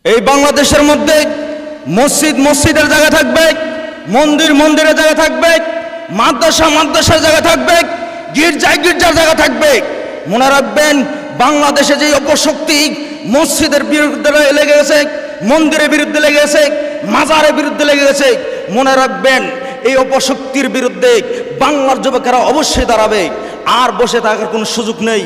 এই বাংলাদেশের মধ্যে মসজিদ মসজিদের জায়গা থাকবে, মন্দির মন্দিরের জায়গা থাকবে, মাদ্রাসা মাদ্রাসার জায়গা থাকবে, গির্জায় গির্জার জায়গা থাকবে। মনে রাখবেন, বাংলাদেশে যে অপশক্তি মসজিদের বিরুদ্ধে লেগে গেছে, মন্দিরের বিরুদ্ধে লেগে গেছে, মাজারের বিরুদ্ধে লেগে গেছে, মনে রাখবেন এই অপশক্তির বিরুদ্ধে বাংলার যুবকেরা অবশ্যই দাঁড়াবে। আর বসে থাকার কোনো সুযোগ নেই।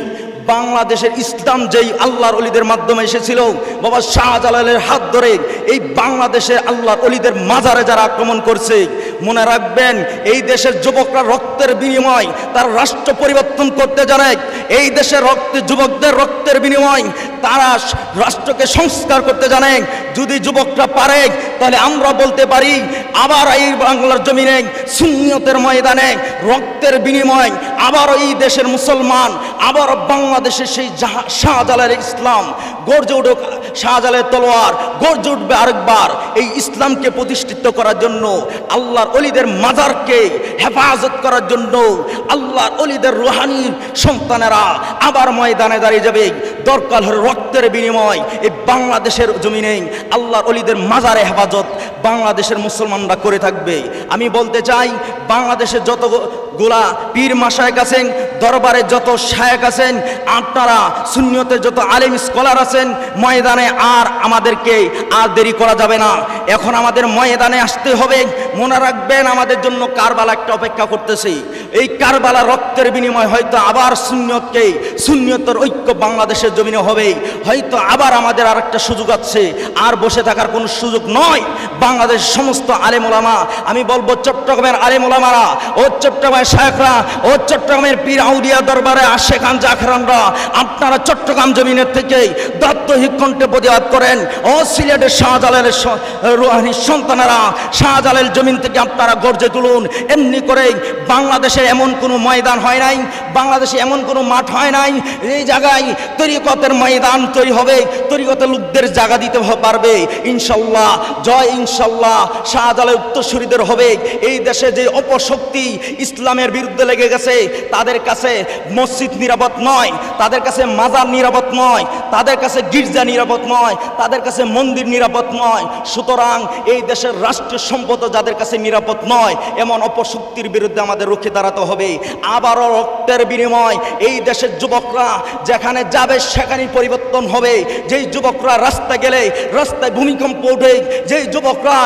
বাংলাদেশের ইসলাম যেই আল্লাহর অলিদের মাধ্যমে এসেছিল, বাবা শাহজালালের হাত ধরে এই বাংলাদেশের আল্লাহর অলিদের মাজারে যারা আক্রমণ করছে, মনে রাখবেন এই দেশের যুবকরা রক্তের বিনিময় তার রাষ্ট্র পরিবর্তন করতে জানে। এই দেশের যুবকদের রক্তের বিনিময় তারা রাষ্ট্রকে সংস্কার করতে জানে। যদি যুবকরা পারে, তাহলে আমরা বলতে পারি আবার এই বাংলার জমিনে সুন্নিয়তের ময়দানে রক্তের বিনিময় আবার এই দেশের মুসলমান, আবার বাংলাদেশের সেই শাহজালালের ইসলাম গর্জে উঠুক। শাহজালালের তলোয়ার গর্জে উঠবে আরেকবার এই ইসলামকে প্রতিষ্ঠিত করার জন্য, আল্লাহর অলিদের মাজারকে হেফাজত করার জন্য। আল্লাহর অলিদের রুহানি সন্তানেরা আবার ময়দানে দাঁড়িয়ে যাবে। দরকার হলে রক্তের বিনিময় এই বাংলাদেশের জমিনে আল্লাহর অলিদের মাজারে হেফাজত বাংলাদেশের মুসলমানরা করে থাকবে। আমি বলতে চাই, বাংলাদেশের যতগুলা পীর মাশায়েখ আছেন, দরবারে যত শায়েখ আছেন, আপনারা সুন্নিয়তের যত আলেম স্কলার আছেন, ময়দানে আর আমাদেরকে আর দেরি করা যাবে না। এখন আমাদের ময়দানে আসতে হবে। মনে রাখবেন, আমাদের জন্য কারবালা একটা অপেক্ষা করতেছে। এই কারবালা রক্তের বিনিময় হয়তো আবার সুন্নিয়তের ঐক্য বাংলাদেশের জমিনে হবে। হয়তো আবার আমাদের আর একটা সুযোগ আছে। আর বসে থাকার কোনো সুযোগ নয়। বাংলাদেশের সমস্ত আলেম ওলামা, আমি বলবো চট্টগ্রামের আলেম ওলামারা, ও চট্টগ্রামের শায়েখরা, ও চট্টগ্রামের পীর আউলিয়া দরবারে আশেখান জাখরানরা, আপনারা চট্টগ্রাম জমিনের থেকে দায়িত্বহীন কণ্ঠে প্রতিবাদ করেন। ও সিলেটের শাহজালালের রুহানি সন্তানেরা, শাহজালাল জমিন থেকে আপনারা গর্জে তুলুন। এমনি করে বাংলাদেশে এমন কোনো ময়দান হয় নাই, বাংলাদেশে এমন কোনো মাঠ হয় নাই এই জায়গায় তরিকতের ময়দান তৈরি হবে, তরিকতের লোকদের জায়গা দিতে পারবে ইনশাল্লাহ। জয় ইনশাল্লাহ। শাহজালাল উত্তরসূরিদের হবে। এই দেশে যে অপশক্তি ইসলামের বিরুদ্ধে লেগে গেছে, তাদের কাছে মসজিদ নিরাপদ নয়, তাদের কাছে মাজার নিরাপদ নয়, তাদের কাছে গির্জা নিরাপদ নয়, তাদের কাছে মন্দির নিরাপদ নয়। সুতরাং এই দেশের রাষ্ট্রীয় সম্পদ যাদের কাছে নিরাপদ নয়, এমন অপশক্তির বিরুদ্ধে আমাদের রুখে দাঁড়াতে হবে। আবারও রক্তের বিনিময় এই দেশের যুবকরা যেখানে যাবে সেখানেই পরিবর্তন হবে। যেই যুবকরা রাস্তায় গেলে রাস্তায় ভূমিকম্প ওঠে, যেই যুবকরা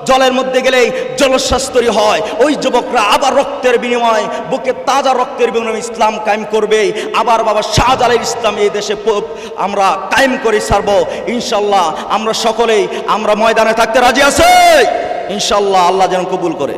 জলের মধ্যে গেলে জলশ্বাস তৈরি হয়, ওই যুবকরা আবার রক্তের বিনিময়, বুকে তাজা রক্তের বিনিময় ইসলাম কায়েম করবে। আবার বাবা শাহজালাল ইসলাম এই দেশে আমরা কায়েম করে ছাড়বো ইনশাল্লাহ। আমরা সকলেই আমরা ময়দানে থাকতে রাজি আছি ইনশাল্লাহ। আল্লাহ যেন কবুল করে।